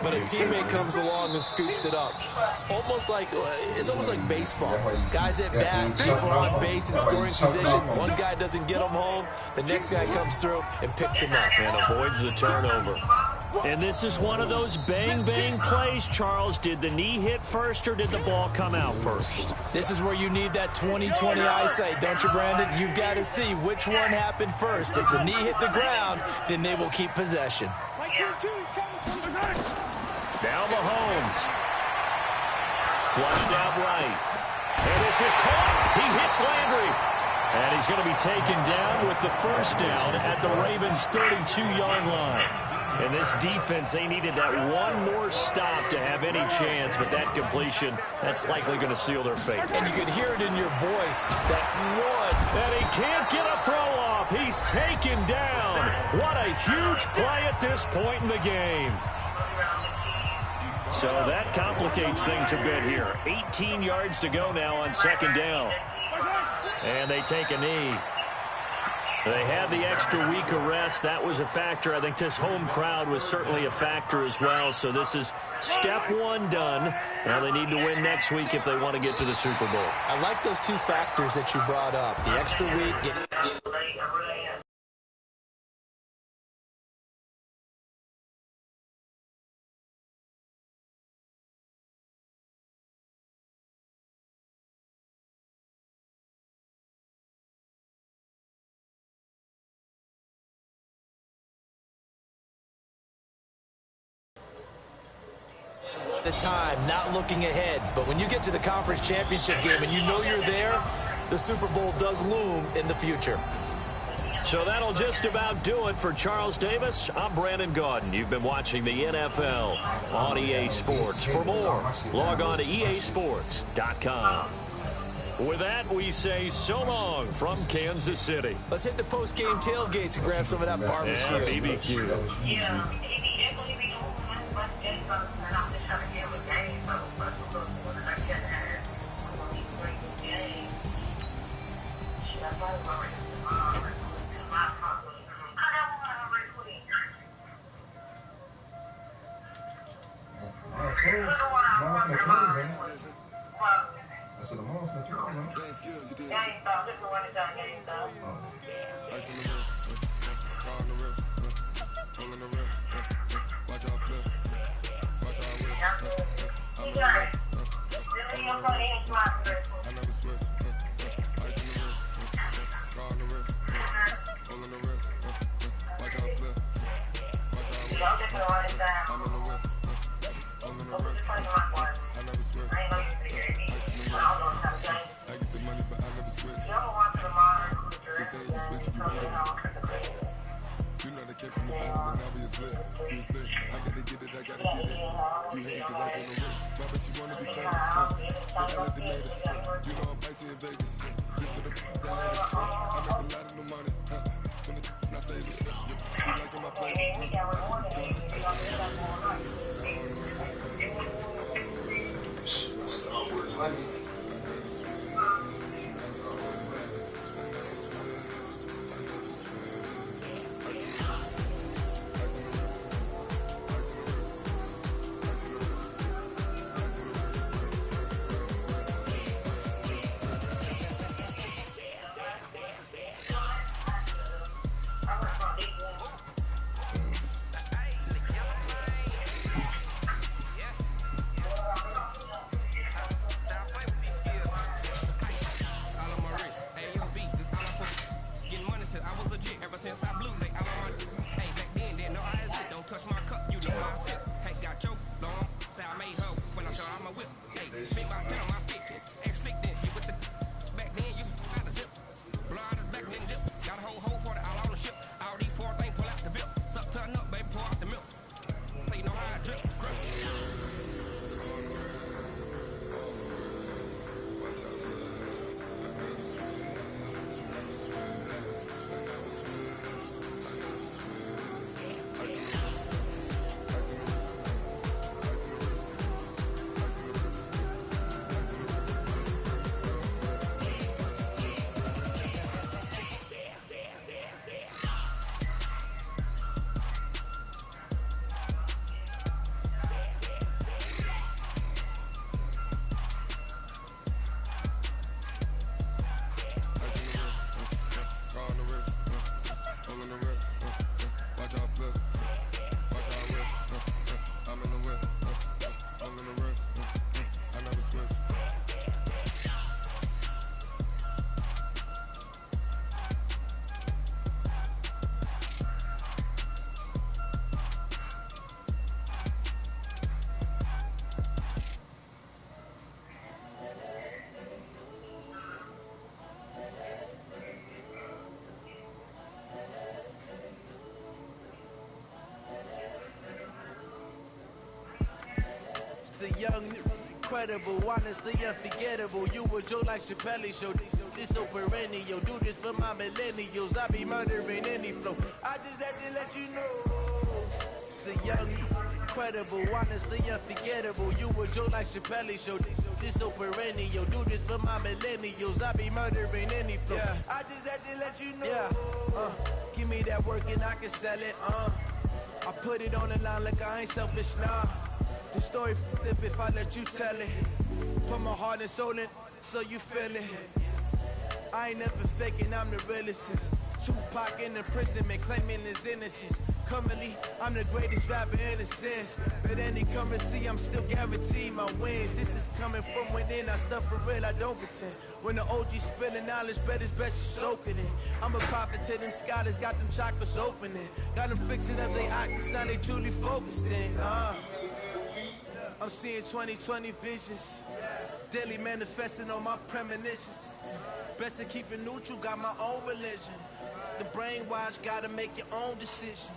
but a teammate comes along and scoops it up. It's almost like baseball. Guys at bat, people on base in scoring position. One guy doesn't get him home, the next guy comes through and picks him up. And avoids the turnover. And this is one of those bang-bang plays, Charles. Did the knee hit first or did the ball come out first? This is where you need that 20/20 eyesight, don't you, Brandon? You've got to see which one happened first. If the knee hit the ground, then they will keep possession. Now Mahomes. Flushed out right. And this is caught. He hits Landry. And he's going to be taken down with the first down at the Ravens' 32-yard line. And this defense, they needed that one more stop to have any chance, but that completion, that's likely going to seal their fate. And you could hear it in your voice, that one. And he can't get a throw off. He's taken down. What a huge play at this point in the game. So that complicates things a bit here. 18 yards to go now on second down. And they take a knee. They had the extra week of rest. That was a factor. I think this home crowd was certainly a factor as well. So this is step one done. Now they need to win next week if they want to get to the Super Bowl. I like those two factors that you brought up. The extra week, the time, not looking ahead. But when you get to the conference championship game and you know you're there, the Super Bowl does loom in the future. So that'll just about do it for Charles Davis. I'm Brandon Gaudin. You've been watching the NFL on EA Sports. For more, log on to easports.com. With that, we say so long from Kansas City. Let's hit the post-game tailgates and grab some of that barbecue. Yeah, BBQ. The young, incredible, honestly unforgettable. You were Joe like Chappelle show. This so perennial. Do this for my millennials. I be murdering any flow. I just had to let you know. It's the young, incredible, honestly unforgettable. You were Joe like Chappelle show. This so perennial. Do this for my millennials. I be murdering any flow. Yeah. I just had to let you know. Yeah. Give me that work and I can sell it. I put it on the line like I ain't selfish, nah. The story flip if I let you tell it. Put my heart and soul in so you feel it. I ain't never faking, I'm the realest since Tupac in imprisonment, claiming his innocence. Currently, I'm the greatest rapper in a sense. But any currency, I'm still guaranteed my wins. This is coming from within, I stuff for real, I don't pretend. When the OG spilling knowledge, bet it's best you soak it in. I'm a prophet to them scholars, got them chakras opening. Got them fixing up they optics, now they truly focused in. I'm seeing 2020 visions, daily manifesting on my premonitions. Best to keep it neutral, got my own religion. The brainwash, gotta make your own decision.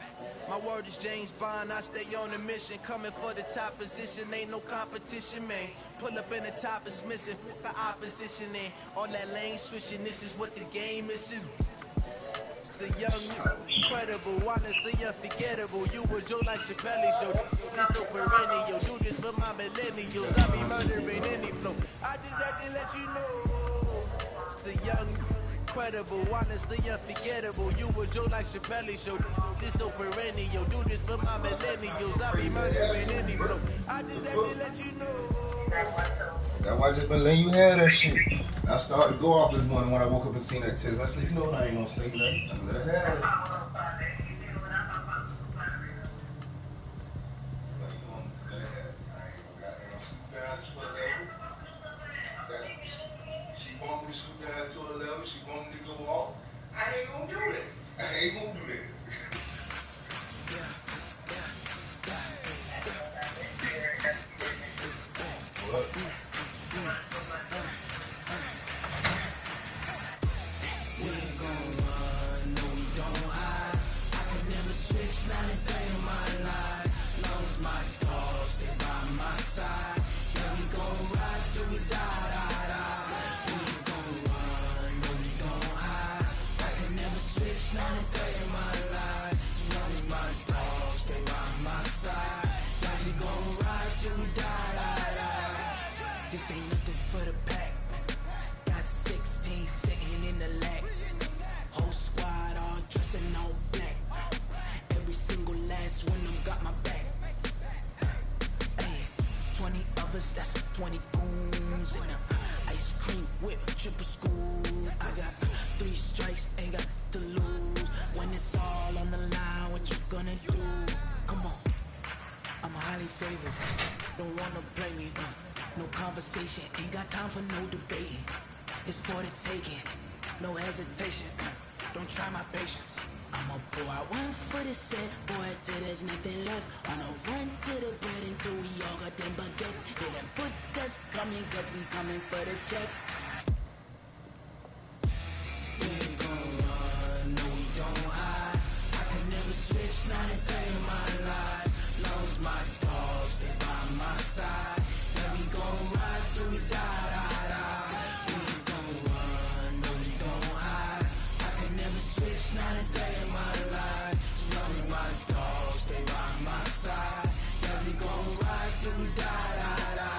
My word is James Bond, I stay on a mission. Coming for the top position, ain't no competition, man. Pull up in the top is missing, the opposition in. All that lane switching, this is what the game is in. The young, incredible, honestly unforgettable. You were Joe like Chappelle show. This so perennial. Do this for my millennials. I be murdering any flow. I just had to let you know. It's the young, Credible, honestly unforgettable. You a Joe like Chappelle show. This so perennial. Do this for my millennials. I be murdering any flow. I just had to let you know. That's why I just been letting you have that shit. I started to go off this morning when I woke up and seen that text. I said, you know what, I ain't gonna say that. I'm gonna let her have it. She want me to scoot down to a level. She want me to go off. I ain't gonna do that. I ain't gonna do that. What? We ain't gon' run, no we don't hide. I could never switch, not a day in my life. Lost my dogs, stay by my side. Yeah, we gon' ride till we die, die, die. We ain't gon' run, no we don't hide. I could never switch, not a day in my life. Lost my dogs, stay by my side. Yeah, we gon' ride till we die, die, die. This ain't nothing for the pack. Got 16 sitting in the lag. Whole squad all dressing all black. Every single last one of them got my back. Hey, 20 of us, that's 20 goons in the ice cream whip, triple school. I got 3 strikes, ain't got to lose. When it's all on the line, what you gonna do? Come on, I'm highly favored. Don't wanna play me. No conversation, ain't got time for no debating. It's for the taking, no hesitation. Don't try my patience. I'ma pour out one for the set, boy, till there's nothing left. On a run to the bread until we all got them baguettes. Hear them footsteps coming, cause we coming for the check. We ain't gon' run, no we don't hide. I could never switch, not a day in my life. Lost my dogs, stay by my side. Yeah, we gon' ride till we die, die, die. We ain't gon' run, no we don't hide. I could never switch, not a day in my life. Lost my dogs, stay by my side. Yeah, we gon' ride till we die, die, die.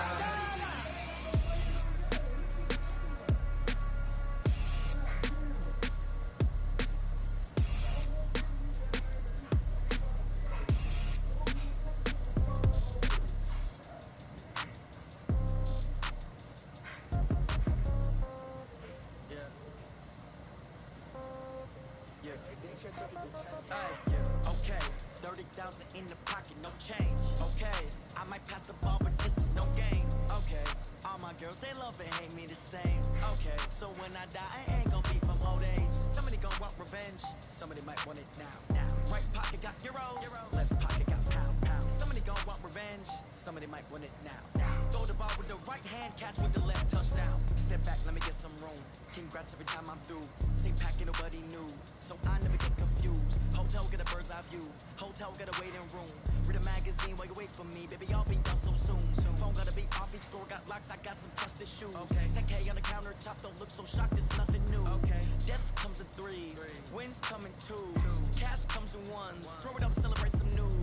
Okay, 30,000 in the pocket, no change. Okay, I might pass the ball, but this is no game. Okay, all my girls, they love and hate me the same. Okay, so when I die, I ain't gon' be from old age. Somebody gon' want revenge, somebody might want it now. Right pocket got euros, left pocket got pound. Somebody gon' want revenge, somebody might want it now. Throw the ball with the right hand, catch with the left, touchdown. Step back, let me get some room. Congrats every time I'm through. Same packet, nobody knew, so I never get confused. Hotel get a bird's eye view. Hotel got a waiting room. Read a magazine while you wait for me. Baby, I'll be done so soon. Phone gotta be off, each store got locks. I got some trusted shoes. Okay. 10K on the countertop, don't look so shocked. It's nothing new. Okay. Death comes in threes. Wins come in twos. Cash comes in ones. Throw it up, celebrate some news.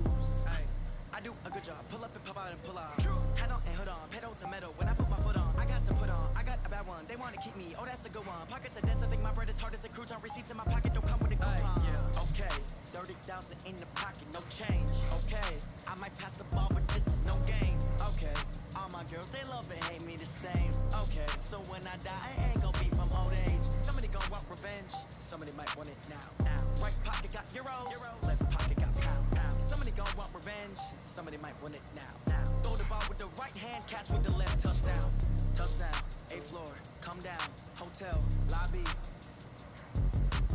I do a good job. Pull up and pop out and pull out. Head on and hood on. Pedal to metal. When I put my foot on, I got to put on. I got a bad one. They want to keep me. Oh, that's a good one. Pockets are dense. I think my bread is hard as a crouton. Receipts in my pocket don't come with a coupon. Okay. 30,000 in the pocket, no change. Okay. I might pass the ball, but this is no game. Okay. All my girls, they love and hate me the same. Okay. So when I die, I ain't gon' be from old age. Somebody gon' want revenge. Somebody might want it now. Right pocket got euros. Left pocket got pound. Somebody gon' want revenge. Somebody might want it now. Throw the ball with the right hand, catch with the left, touchdown. Touchdown, 8th floor, come down, hotel, lobby.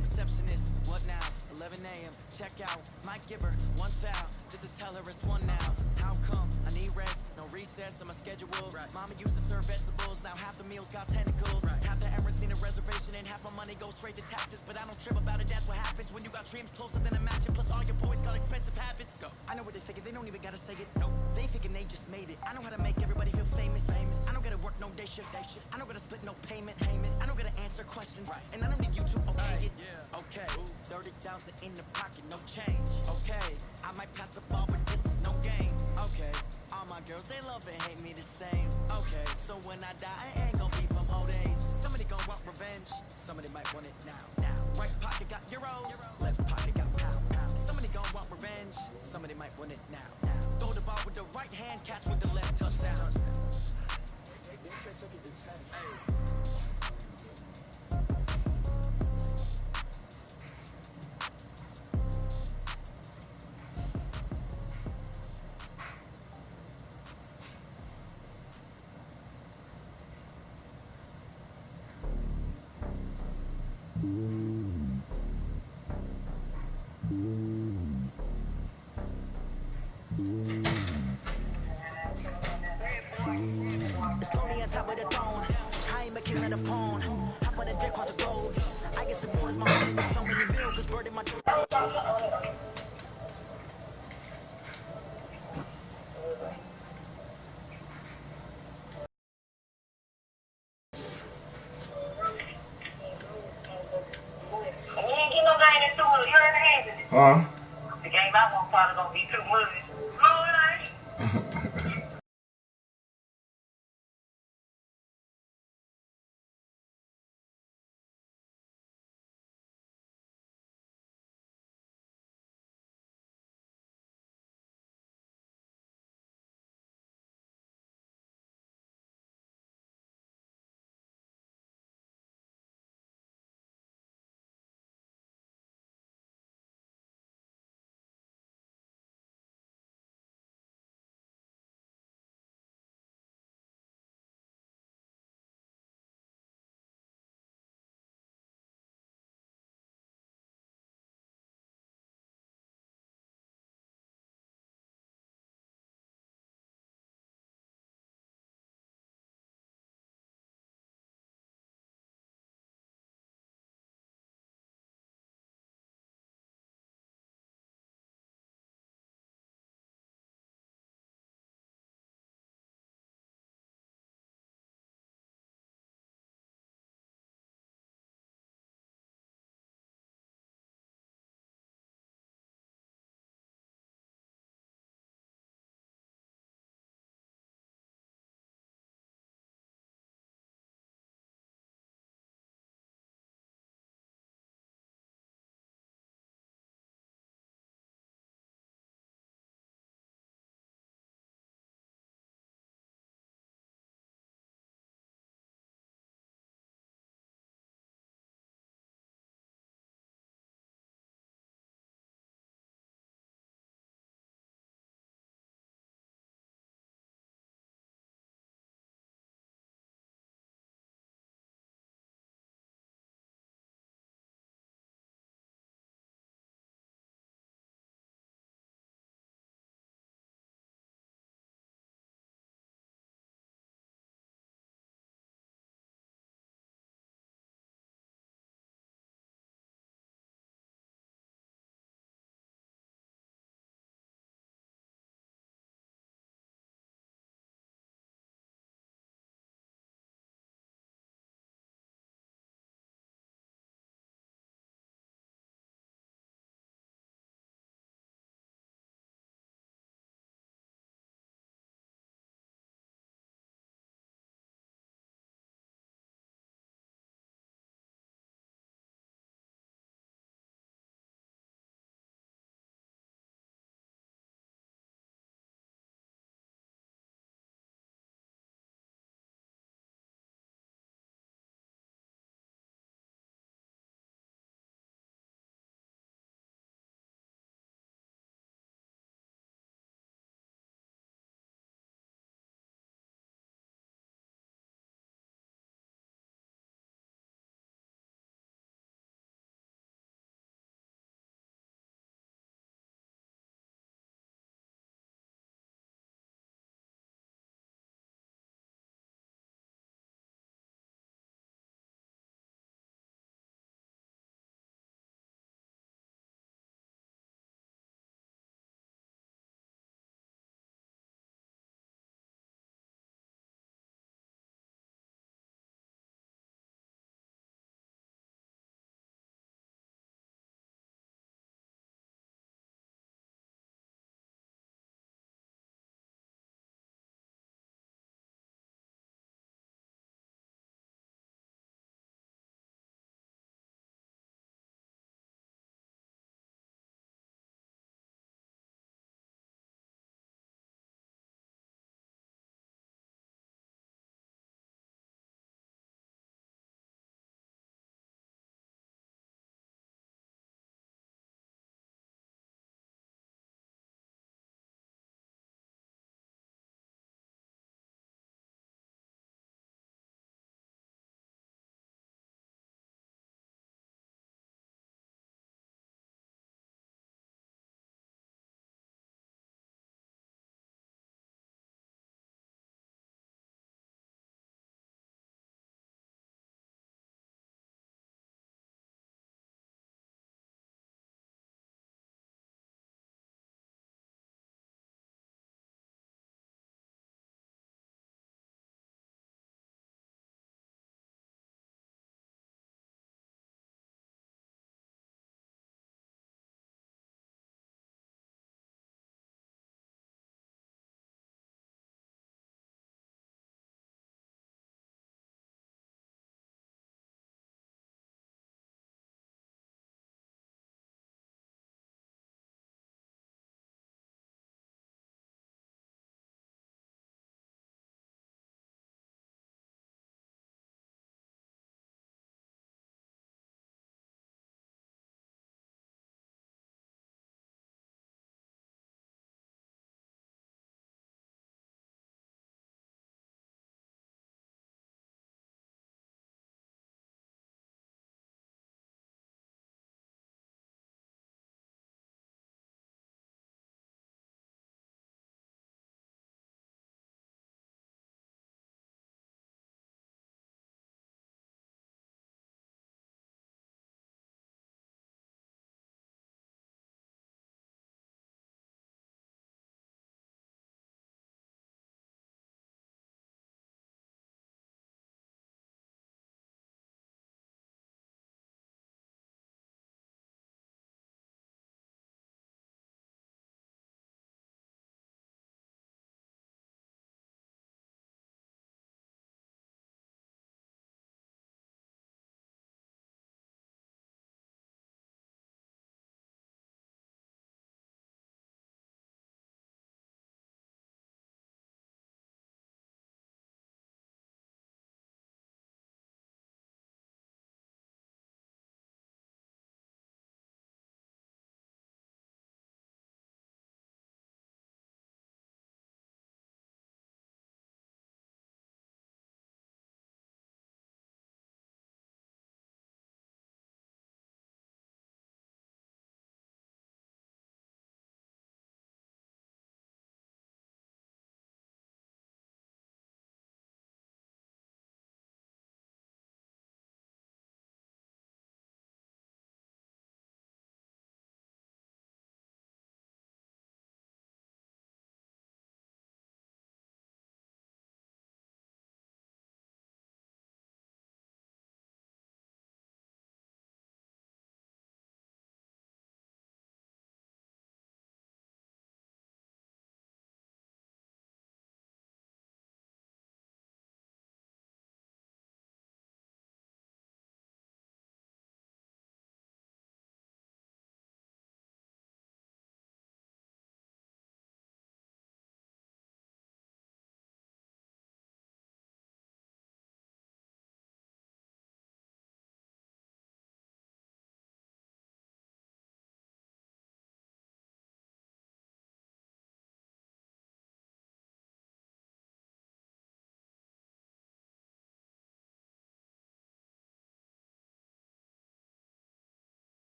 Receptionist, what now? 11 a.m., check out, might give her one foul, just to tell her it's one now. How come? I need rest, no recess on my schedule. Mama used to serve vegetables, now half the meals got tentacles. Half the errands need a reservation and half my money goes straight to taxes. But I don't trip about it, that's what happens when you got dreams closer than a match. Plus all your boys got expensive habits. I know what they're thinking, they don't even gotta say it. Nope. They thinking they just made it. I know how to make everybody feel famous. I don't gotta work no day shift. I don't gotta split no payment. I don't gotta answer questions. And I don't need you to okay it. Okay, 30,000 in the pocket, no change. Okay, I might pass the ball, but this is no game. Okay, all my girls, they love and hate me the same. Okay, so when I die, I ain't gon' be from old age. Somebody gon' want revenge. Somebody might want it now. Right pocket got euros, left pocket got pound. Somebody gon' want revenge. Somebody might want it now. Throw the ball with the right hand, catch with the left, touchdown. It's lonely on top of the throne. I ain't a king of the pawn. Hop on a jet across the globe. I get some bonus, my money with so many mil, cause bird in my. Huh? The game I want probably gonna be too much. No, it ain't.